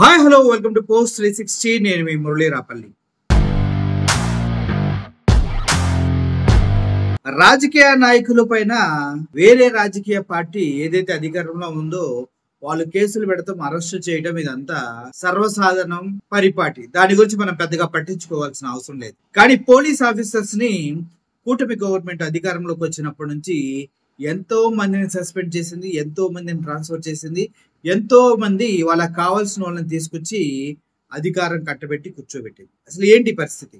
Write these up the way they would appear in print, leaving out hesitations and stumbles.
Hi hello welcome to post 360. నేను మీ మురళీ రాపల్లి. రాజకీయ నాయకుల పైన వేరే రాజకీయ పార్టీ ఏదైతే అధికారంలో ఉందో వాళ్ళు కేసులు పెడతాం, అరెస్ట్ చేయడం ఇదంతా సర్వసాధారణం పరిపాటి. దాని గురించి మనం పెద్దగా పట్టించుకోవాల్సిన అవసరం లేదు. కానీ పోలీస్ ఆఫీసర్స్ ని కూటమి గవర్నమెంట్ అధికారంలోకి వచ్చినప్పటి నుంచి ఎంతో మందిని సస్పెండ్ చేసింది, ఎంతో మందిని ట్రాన్స్ఫర్ చేసింది, ఎంతో మంది వాళ్ళకి కావాల్సిన వాళ్ళని తీసుకొచ్చి అధికారం కట్టబెట్టి కూర్చోబెట్టింది. అసలు ఏంటి పరిస్థితి?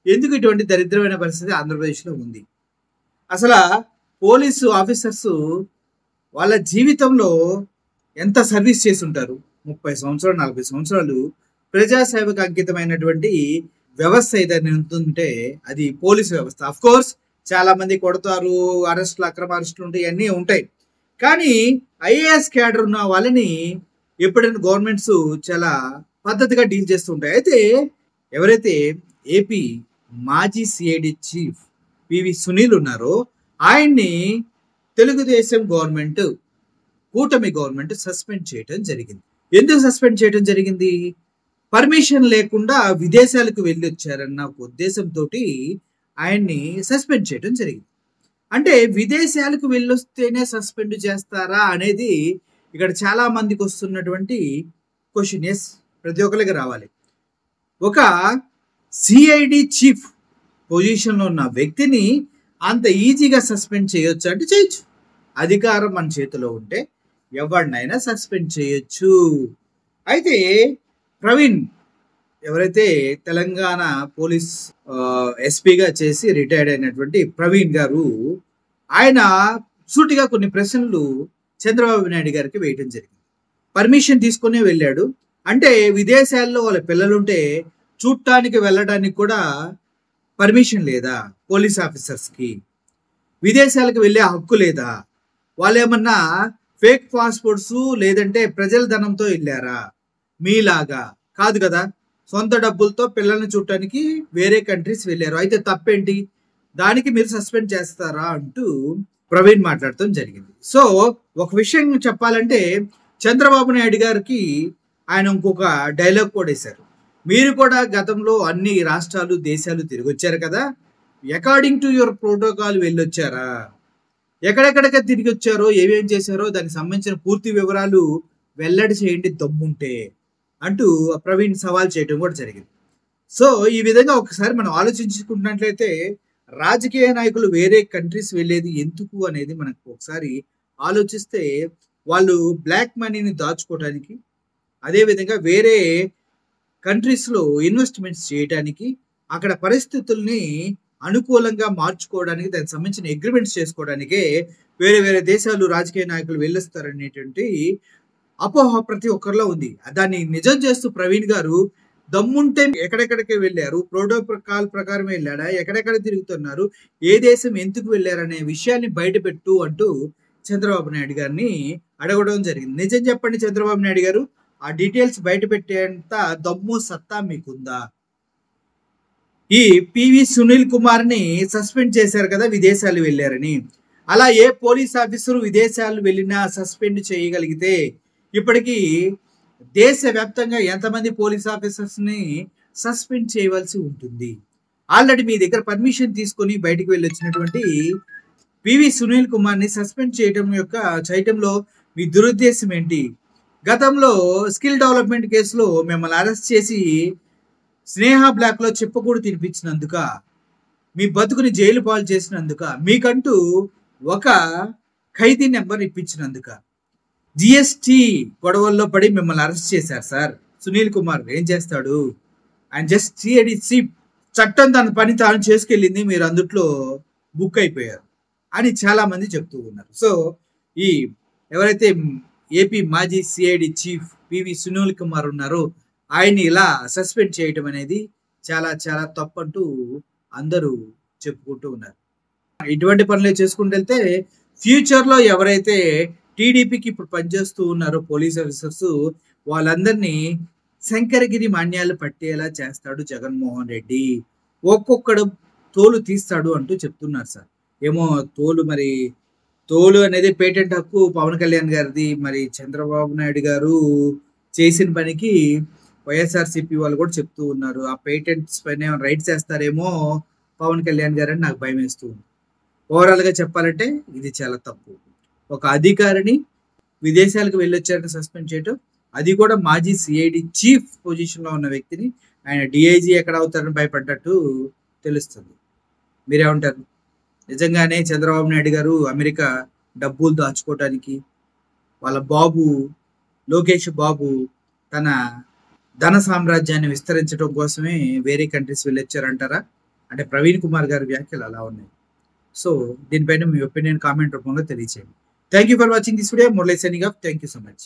ఎందుకు ఇటువంటి దరిద్రమైన పరిస్థితి ఆంధ్రప్రదేశ్లో ఉంది? అసలు పోలీసు ఆఫీసర్స్ వాళ్ళ జీవితంలో ఎంత సర్వీస్ చేసి ఉంటారు? 30 సంవత్సరాలు 40 సంవత్సరాలు ప్రజాసేవకు అంకితమైనటువంటి వ్యవస్థ ఏదైనా ఉంటుంటే అది పోలీసు వ్యవస్థ. అఫ్ కోర్స్ చాలా మంది కొడతారు, అరెస్టులు, అక్రమ అరెస్టులు ఉంటాయి, అన్నీ ఉంటాయి. కానీ ఐఏఎస్ క్యాడర్ ఉన్న వాళ్ళని ఎప్పుడైనా గవర్నమెంట్స్ చాలా పద్ధతిగా డీల్ చేస్తూ ఉంటాయి. అయితే ఎవరైతే ఏపీ మాజీ సిఐడి చీఫ్ పివి సునీల్ ఉన్నారో ఆయన్ని తెలుగుదేశం గవర్నమెంట్, కూటమి గవర్నమెంట్ సస్పెండ్ చేయడం జరిగింది. ఎందుకు సస్పెండ్ చేయడం జరిగింది? పర్మిషన్ లేకుండా విదేశాలకు వెళ్ళి వచ్చారన్న ఒక ఉద్దేశంతో ఆయన్ని సస్పెండ్ చేయడం జరిగింది. అంటే విదేశాలకు వెళ్ళొస్తేనే సస్పెండ్ చేస్తారా అనేది ఇక్కడ చాలా మందికి వస్తున్నటువంటి క్వశ్చన్. ఎస్, ప్రతి ఒక్కరికి రావాలి. ఒక సిఐడి చీఫ్ పొజిషన్లో ఉన్న వ్యక్తిని అంత ఈజీగా సస్పెండ్ చేయొచ్చు అంటే చేయొచ్చు. అధికారం మన చేతిలో ఉంటే ఎవరినైనా సస్పెండ్ చేయొచ్చు. అయితే ప్రవీణ్, ఎవరైతే తెలంగాణ పోలీస్ ఎస్పీగా చేసి రిటైర్డ్ అయినటువంటి ప్రవీణ్ గారు, ఆయన సూటిగా కొన్ని ప్రశ్నలు చంద్రబాబు నాయుడు గారికి వేయడం జరిగింది. పర్మిషన్ తీసుకునే వెళ్ళాడు అంటే విదేశాల్లో వాళ్ళ పిల్లలుంటే చూడటానికి వెళ్ళడానికి కూడా పర్మిషన్ లేదా? పోలీస్ ఆఫీసర్స్కి విదేశాలకు వెళ్ళే హక్కు లేదా? వాళ్ళు ఏమన్నా ఫేక్ పాస్పోర్ట్స్ లేదంటే ప్రజల ధనంతో వెళ్ళారా? మీలాగా కాదు కదా, సొంత డబ్బులతో పిల్లల్ని చూడటానికి వేరే కంట్రీస్ వెళ్ళారు. అయితే తప్పేంటి? దానికి మీరు సస్పెండ్ చేస్తారా అంటూ ప్రవీణ్ మాట్లాడటం జరిగింది. సో ఒక విషయం చెప్పాలంటే చంద్రబాబు నాయుడు గారికి ఆయన ఇంకొక డైలాగ్ కూడా వేశారు. మీరు కూడా గతంలో అన్ని రాష్ట్రాలు దేశాలు తిరిగి వచ్చారు కదా, అకార్డింగ్ టు యువర్ ప్రోటోకాల్ వెళ్ళొచ్చారా? ఎక్కడెక్కడికి తిరిగి వచ్చారో, ఏమేం చేశారో దానికి సంబంధించిన పూర్తి వివరాలు వెల్లడి చేయండి దమ్ముంటే అంటూ ప్రవీణ్ సవాల్ చేయడం కూడా జరిగింది. సో ఈ విధంగా ఒకసారి మనం ఆలోచించుకున్నట్లయితే రాజకీయ నాయకులు వేరే కంట్రీస్ వెళ్ళేది ఎందుకు అనేది మనకు ఒకసారి ఆలోచిస్తే వాళ్ళు బ్లాక్ మనీని దాచుకోవడానికి, అదేవిధంగా వేరే కంట్రీస్లో ఇన్వెస్ట్మెంట్స్ చేయడానికి, అక్కడ పరిస్థితుల్ని అనుకూలంగా మార్చుకోవడానికి, దానికి సంబంధించిన అగ్రిమెంట్స్ చేసుకోవడానికే వేరే వేరే దేశాలు రాజకీయ నాయకులు వెళ్ళొస్తారనేటువంటి అపోహ ప్రతి ఒక్కరిలో ఉంది. దాన్ని నిజం చేస్తూ ప్రవీణ్ గారు దమ్ముంటే ఎక్కడెక్కడికి వెళ్ళారు, ప్రోటోకాల్ ప్రకారం వెళ్ళాడా, ఎక్కడెక్కడ తిరుగుతున్నారు, ఏ దేశం ఎందుకు వెళ్ళారనే విషయాన్ని బయటపెట్టు అంటూ చంద్రబాబు నాయుడు గారిని అడగడం జరిగింది. నిజం చెప్పండి చంద్రబాబు నాయుడు గారు, ఆ డీటెయిల్స్ బయట పెట్టేంత దమ్ము సత్తా మీకుందా? ఈ పివి సునీల్ కుమార్ ని సస్పెండ్ చేశారు కదా విదేశాలు వెళ్ళారని. అలా ఏ పోలీస్ ఆఫీసర్ విదేశాలు వెళ్ళినా సస్పెండ్ చేయగలిగితే ఇప్పటికీ దేశవ్యాప్తంగా ఎంతమంది పోలీస్ ఆఫీసర్స్ని సస్పెండ్ చేయవలసి ఉంటుంది? ఆల్రెడీ మీ దగ్గర పర్మిషన్ తీసుకొని బయటికి వెళ్ళి వచ్చినటువంటి పివి సునీల్ కుమార్ని సస్పెండ్ చేయటంలో మీ దురుద్దేశం ఏంటి? గతంలో స్కిల్ డెవలప్మెంట్ కేసులో మిమ్మల్ని అరెస్ట్ చేసి స్నేహ బ్లాక్లో చెప్పకూడదు తినిపించినందుక, మీ బతుకుని జైలు పాలు చేసినందుక, మీకంటూ ఒక ఖైదీ నెంబర్ ఇప్పించినందుక, జిఎస్టి గొడవల్లో పడి మిమ్మల్ని అరెస్ట్ చేశారు సార్. సునీల్ కుమార్ ఏం చేస్తాడు? ఆయన జస్ట్ సిఐడి చీఫ్, చట్టం తన పని తాను చేసుకెళ్ళింది, మీరు అందుట్లో బుక్ అయిపోయారు అని చాలా మంది చెప్తూ ఉన్నారు. సో ఈ ఎవరైతే ఏపీ మాజీ CID chief PV Sunil Kumar ఉన్నారో ఆయన్ని ఇలా సస్పెండ్ చేయటం అనేది చాలా చాలా తప్పంటూ అందరూ చెప్పుకుంటూ ఉన్నారు. ఇటువంటి పనులే చేసుకుంటూ వెళ్తే ఫ్యూచర్లో ఎవరైతే టీడీపీకి ఇప్పుడు పనిచేస్తూ ఉన్నారో పోలీస్ ఆఫీసర్స్ వాళ్ళందరినీ శంకరగిరి మాన్యాలు పట్టేలా చేస్తాడు జగన్మోహన్ రెడ్డి. ఒక్కొక్కడు తోలు తీస్తాడు అంటూ చెప్తున్నారు సార్. ఏమో తోలు అనేది పేటెంట్ హక్కు పవన్ కళ్యాణ్ గారిది, మరి చంద్రబాబు నాయుడు గారు చేసిన పనికి వైఎస్ఆర్సీపీ వాళ్ళు కూడా చెప్తూ ఉన్నారు. ఆ పేటెంట్స్ పైన ఏమైనా రైట్స్ వేస్తారేమో పవన్ కళ్యాణ్ గారని నాకు భయం వేస్తూ ఉంది. ఓవరాల్‌గా చెప్పాలంటే ఇది చాలా తప్పు. ఒక అధికారిని విదేశాలకు వెళ్ళొచ్చారని సస్పెండ్ చేయటం, అది కూడా మాజీ సీఐడీ చీఫ్ పొజిషన్‌లో ఉన్న వ్యక్తిని ఆయన డీఐజీ ఎక్కడ అవుతారని భయపడ్డట్టు తెలుస్తుంది. మీరేమంటారు? నిజంగానే చంద్రబాబు నాయుడు గారు అమెరికా డబ్బులు దాచుకోవటానికి, వాళ్ళ బాబు లోకేష్ బాబు తన ధన సామ్రాజ్యాన్ని విస్తరించడం కోసమే వేరే కంట్రీస్ వెళ్ళొచ్చారంటారా? అంటే ప్రవీణ్ కుమార్ గారి వ్యాఖ్యలు అలా ఉన్నాయి. సో దీనిపైన మీ ఒపీనియన్ కామెంట్ రూపంలో తెలియచేయండి. Thank you for watching this video. Murali signing off. Thank you so much.